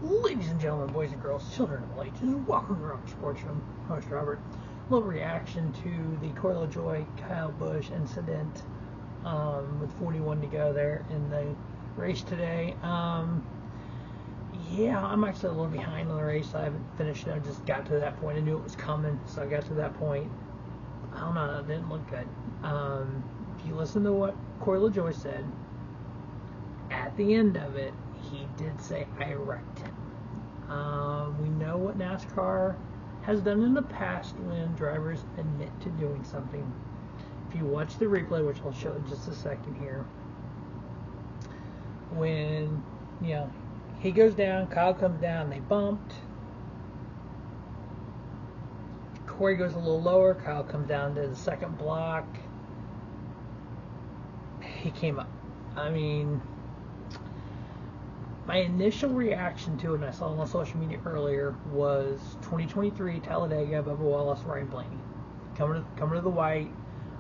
Ladies and gentlemen, boys and girls, children of light, welcome to Rock Sports Room. Host Robert. A little reaction to the LaJoie Kyle Busch incident with 41 to go there in the race today. Yeah, I'm actually a little behind on the race. I haven't finished it. I just got to that point. I knew it was coming, so I got to that point. I don't know. It didn't look good. If you listen to what LaJoie said, at the end of it, he did say, I wrecked him. We know what NASCAR has done in the past when drivers admit to doing something. If you watch the replay, which I'll show in just a second here, when, he goes down, Kyle comes down, they bumped. Corey goes a little lower, Kyle comes down to the second block. He came up. I mean, my initial reaction to it, and I saw it on social media earlier, was 2023 Talladega, Bubba Wallace, Ryan Blaney. Coming to the white.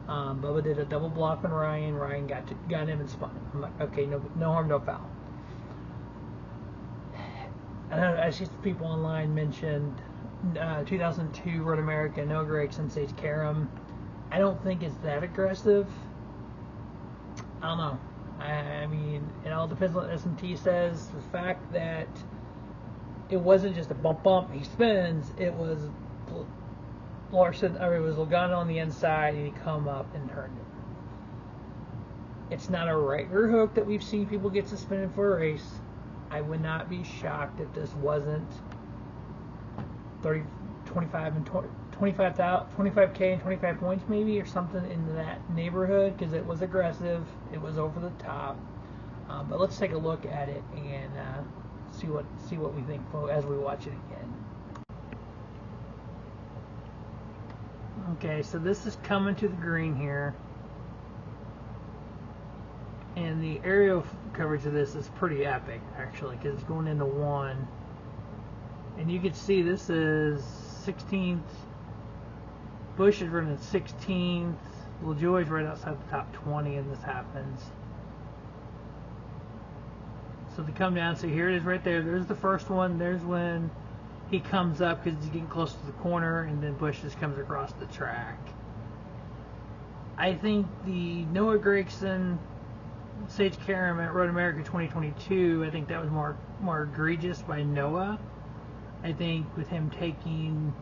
Bubba did a double block on Ryan. Ryan got him and spun him. I'm like, okay, no harm, no foul. And I see some people online mentioned 2002 Road America, Noah Gragson, Sage Karam. I don't think it's that aggressive. I don't know. I mean, it all depends on what S&T says. The fact that it wasn't just a bump, he spins, it was Larson, or it was Logano on the inside, and he come up and turned it. It's not a right rear hook that we've seen people get suspended for a race. I would not be shocked if this wasn't 25K and 25 points maybe, or something in that neighborhood, because it was aggressive, it was over the top. But let's take a look at it and see what we think as we watch it again. Okay, so this is coming to the green here, and the aerial coverage of this is pretty epic actually, because it's going into one, and you can see this is 16th. Busch is running 16th. LaJoie's right outside the top 20, and this happens. So they come down. So here it is right there. There's the first one. There's when he comes up because he's getting close to the corner, and then Busch just comes across the track. I think the Noah Gragson, Sage Karam at Road America 2022, I think that was more egregious by Noah. I think with him taking,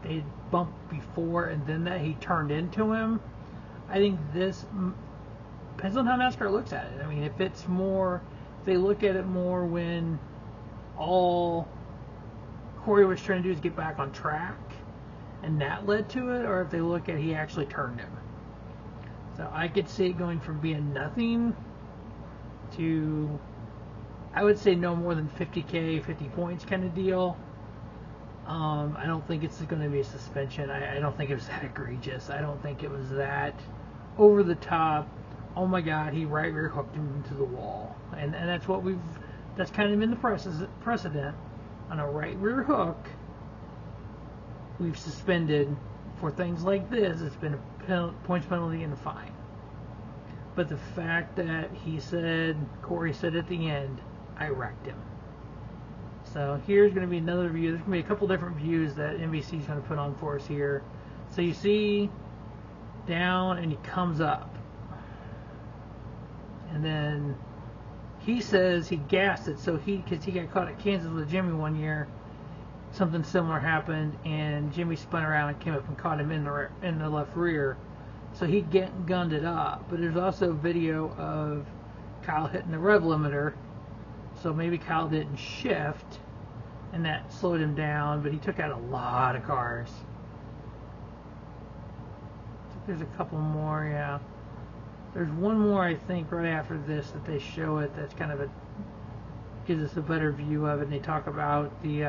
they bumped before and then that he turned into him. I think this depends on how NASCAR looks at it. I mean, if it's more, if they look at it more when all Corey was trying to do is get back on track and that led to it, or if they look at he actually turned him. So I could see it going from being nothing to, I would say no more than 50K, 50 points kind of deal. I don't think it's going to be a suspension. I don't think it was that egregious. I don't think it was that over the top. Oh my God, he right rear hooked him into the wall, and that's what that's kind of been the precedent on a right rear hook. We've suspended for things like this. It's been a points penalty and a fine. But the fact that Corey said at the end, I wrecked him. So here's going to be another view. There's going to be a couple different views that NBC is going to put on for us here. So you see down and he comes up. And then he says he gassed it. So because he got caught at Kansas with Jimmy one year, something similar happened, and Jimmy spun around and came up and caught him in the left rear. So he gunned it up. But there's also video of Kyle hitting the rev limiter. So maybe Kyle didn't shift, and that slowed him down, but he took out a lot of cars. I think there's a couple more, yeah. There's one more, I think, right after this that they show it that's kind of gives us a better view of it, and they talk about the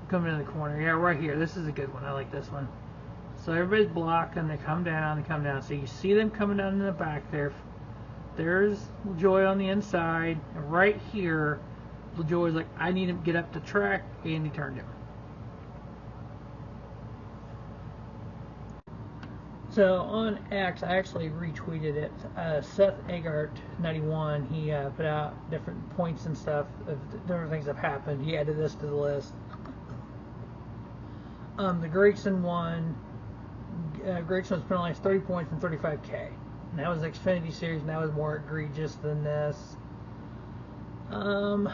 coming in the corner. Yeah, right here. This is a good one. I like this one. So everybody's blocking. They come down. So you see them coming down in the back there. There's LaJoie on the inside, and right here, LaJoie's like, I need him to get up the track, and he turned him. So on X, I actually retweeted it. Seth Agart 91, he put out different points and stuff of different things that have happened. He added this to the list. The Gragson one, Gragson was penalized 30 points and 35K. And that was the Xfinity Series, and that was more egregious than this. I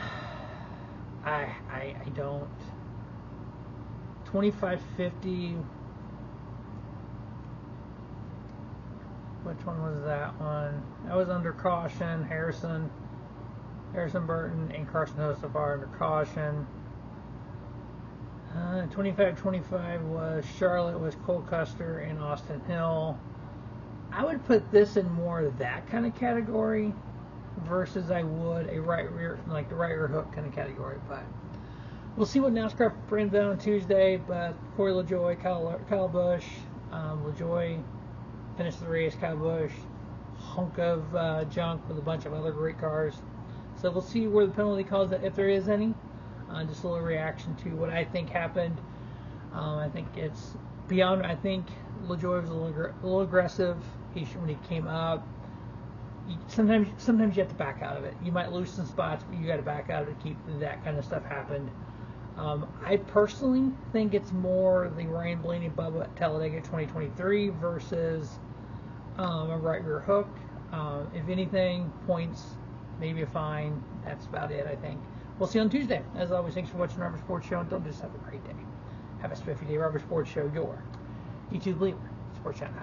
don't. 2550. Which one was that one? That was under caution. Harrison Burton and Carson Joseph are under caution. 25-25 was Charlotte, was Cole Custer and Austin Hill. I would put this in more of that kind of category versus I would a right rear, like the right rear hook kind of category. But we'll see what NASCAR brings out on Tuesday. But Corey LaJoie, Kyle Busch, LaJoie finished the race. Kyle Busch, hunk of junk with a bunch of other great cars. So we'll see where the penalty calls it, if there is any. Just a little reaction to what I think happened. I think it's beyond. I think LaJoie was a little aggressive. When he came up, sometimes you have to back out of it. You might lose some spots, but you got to back out of it to keep that kind of stuff happen. I personally think it's more the Ryan Blaney Bubba at Talladega 2023 versus a right rear hook. If anything, points, maybe a fine. That's about it, I think. We'll see you on Tuesday. As always, thanks for watching the Rubber Sports Show, and don't just have a great day. Have a spiffy day. Rubber Sports Show, your YouTube leader. Sports Channel.